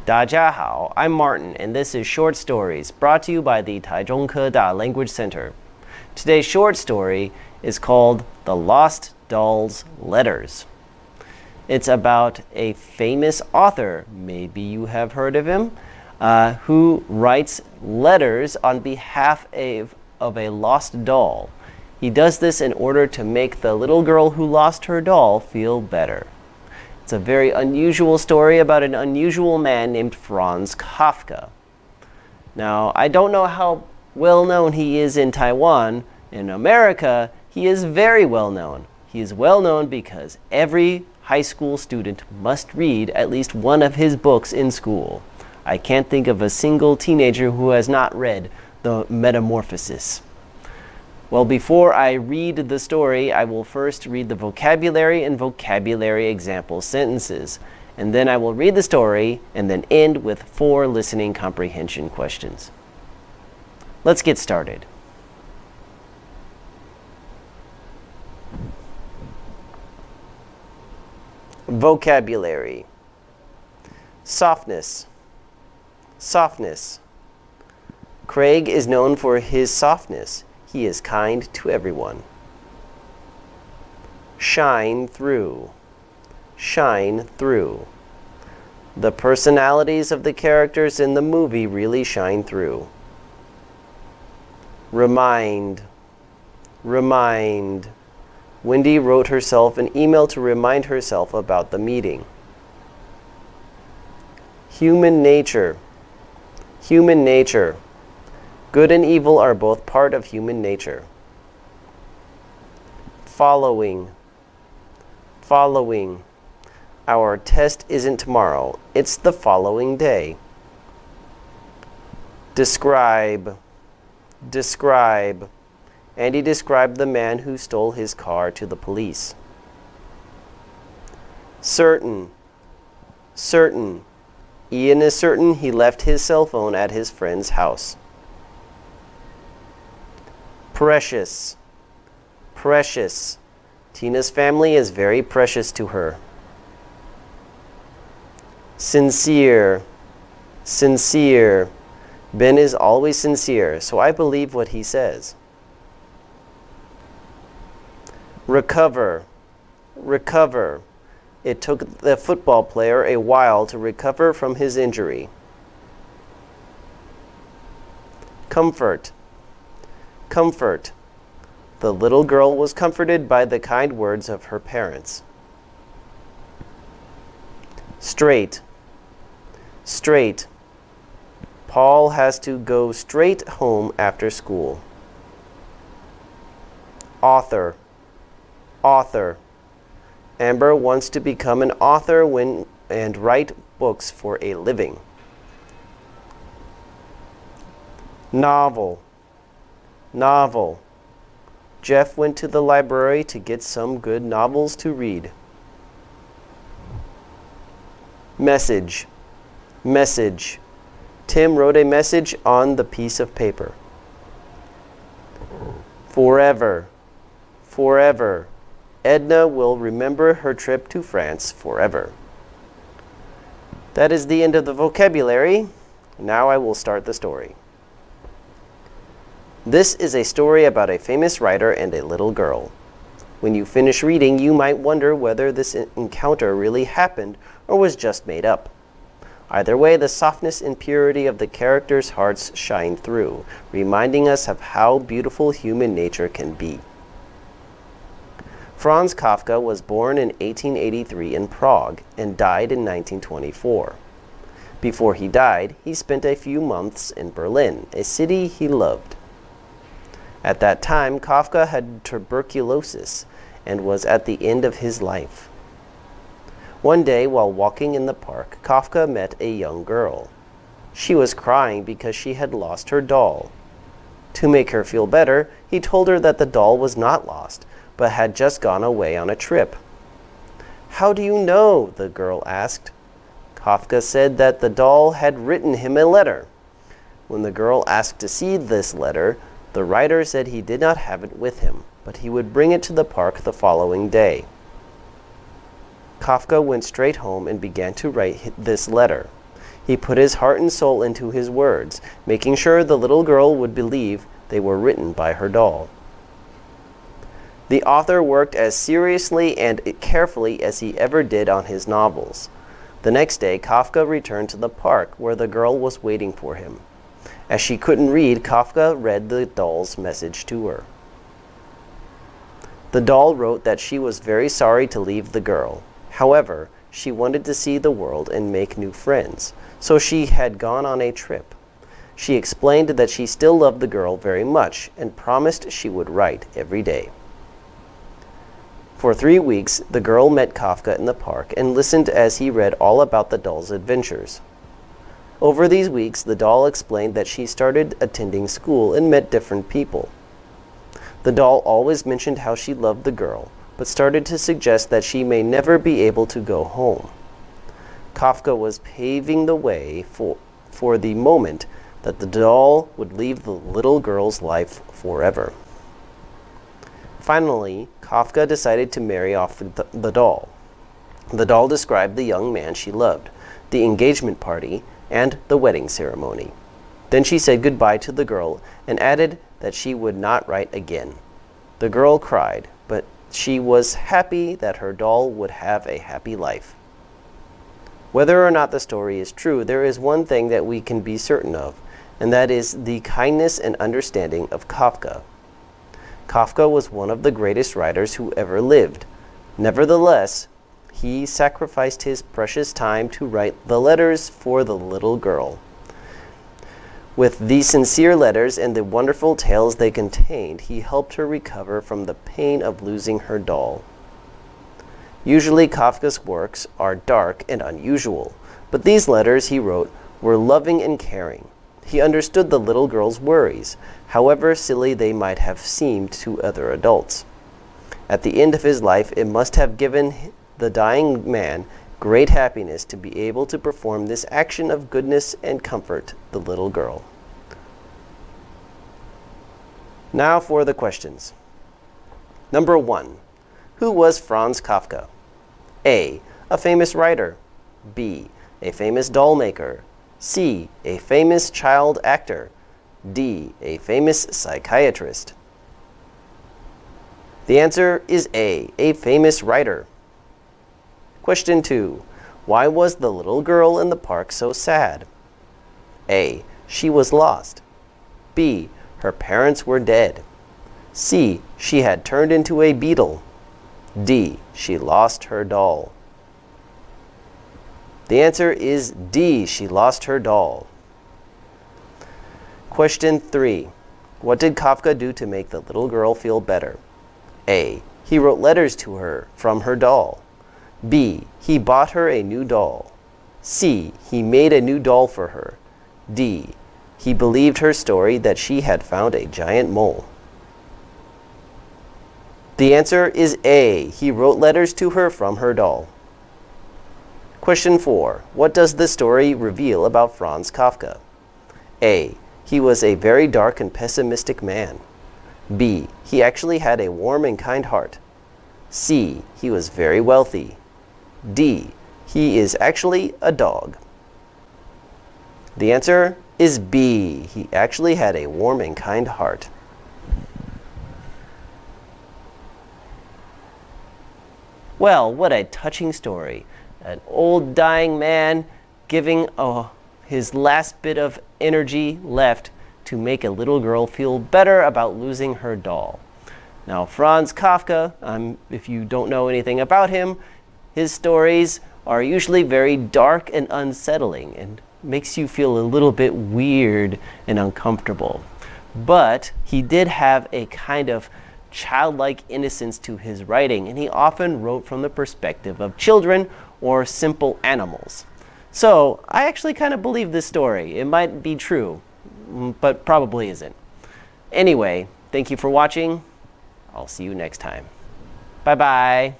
大家好, I'm Martin, and this is Short Stories, brought to you by the Taichung Keda Language Center. Today's short story is called The Lost Doll's Letters. It's about a famous author, maybe you have heard of him, who writes letters on behalf of a lost doll. He does this in order to make the little girl who lost her doll feel better. It's a very unusual story about an unusual man named Franz Kafka. Now, I don't know how well known he is in Taiwan. In America, he is very well known. He is well known because every high school student must read at least one of his books in school. I can't think of a single teenager who has not read The Metamorphosis. Well, before I read the story, I will first read the vocabulary and vocabulary example sentences. And then I will read the story and then end with 4 listening comprehension questions. Let's get started. Vocabulary. Softness. Softness. Craig is known for his softness. He is kind to everyone. Shine through. Shine through. The personalities of the characters in the movie really shine through. Remind. Remind. Wendy wrote herself an email to remind herself about the meeting. Human nature. Human nature. Good and evil are both part of human nature. Following. Following. Our test isn't tomorrow, it's the following day. Describe. Describe. Andy described the man who stole his car to the police. Certain. Certain. Ian is certain he left his cell phone at his friend's house. Precious. Precious. Tina's family is very precious to her. Sincere. Sincere. Ben is always sincere, so I believe what he says. Recover. Recover. It took the football player a while to recover from his injury. Comfort. Comfort. The little girl was comforted by the kind words of her parents. Straight. Straight. Paul has to go straight home after school. Author. Author. Amber wants to become an author and write books for a living. Novel. Novel. Jeff went to the library to get some good novels to read. Message. Message. Tim wrote a message on the piece of paper. Forever. Forever. Edna will remember her trip to France forever. That is the end of the vocabulary. Now I will start the story. This is a story about a famous writer and a little girl. When you finish reading, you might wonder whether this encounter really happened or was just made up. Either way, the softness and purity of the characters' hearts shine through, reminding us of how beautiful human nature can be. Franz Kafka was born in 1883 in Prague and died in 1924. Before he died, he spent a few months in Berlin, a city he loved. At that time, Kafka had tuberculosis and was at the end of his life. One day, while walking in the park, Kafka met a young girl. She was crying because she had lost her doll. To make her feel better, he told her that the doll was not lost, but had just gone away on a trip. "How do you know?" the girl asked. Kafka said that the doll had written him a letter. When the girl asked to see this letter, the writer said he did not have it with him, but he would bring it to the park the following day. Kafka went straight home and began to write this letter. He put his heart and soul into his words, making sure the little girl would believe they were written by her doll. The author worked as seriously and carefully as he ever did on his novels. The next day, Kafka returned to the park where the girl was waiting for him. As she couldn't read, Kafka read the doll's message to her. The doll wrote that she was very sorry to leave the girl. However, she wanted to see the world and make new friends, so she had gone on a trip. She explained that she still loved the girl very much and promised she would write every day. For 3 weeks, the girl met Kafka in the park and listened as he read all about the doll's adventures. Over these weeks, the doll explained that she started attending school and met different people. The doll always mentioned how she loved the girl, but started to suggest that she may never be able to go home. Kafka was paving the way for the moment that the doll would leave the little girl's life forever. Finally, Kafka decided to marry off the doll. The doll described the young man she loved, the engagement party, and the wedding ceremony. Then she said goodbye to the girl and added that she would not write again. The girl cried, but she was happy that her doll would have a happy life. Whether or not the story is true, there is one thing that we can be certain of, and that is the kindness and understanding of Kafka. Kafka was one of the greatest writers who ever lived. Nevertheless, he sacrificed his precious time to write the letters for the little girl. With these sincere letters and the wonderful tales they contained, he helped her recover from the pain of losing her doll. Usually Kafka's works are dark and unusual, but these letters he wrote were loving and caring. He understood the little girl's worries, however silly they might have seemed to other adults. At the end of his life, it must have given the dying man great happiness to be able to perform this action of goodness and comfort the little girl. Now for the questions. Number 1. Who was Franz Kafka? A. A famous writer. B. A famous doll maker. C. A famous child actor. D. A famous psychiatrist. The answer is A famous writer. Question 2. Why was the little girl in the park so sad? A. She was lost. B. Her parents were dead. C. She had turned into a beetle. D. She lost her doll. The answer is D. She lost her doll. Question 3. What did Kafka do to make the little girl feel better? A. He wrote letters to her from her doll. B. He bought her a new doll. C. He made a new doll for her. D. He believed her story that she had found a giant mole. The answer is A. He wrote letters to her from her doll. Question 4. What does the story reveal about Franz Kafka? A. He was a very dark and pessimistic man. B. He actually had a warm and kind heart. C. He was very wealthy. D. He is actually a dog. The answer is B. He actually had a warm and kind heart. Well, what a touching story. An old dying man giving his last bit of energy left to make a little girl feel better about losing her doll. Now, Franz Kafka, if you don't know anything about him, his stories are usually very dark and unsettling and makes you feel a little bit weird and uncomfortable. But he did have a kind of childlike innocence to his writing, and he often wrote from the perspective of children or simple animals. So I actually kind of believe this story. It might be true, but probably isn't. Anyway, thank you for watching. I'll see you next time. Bye-bye.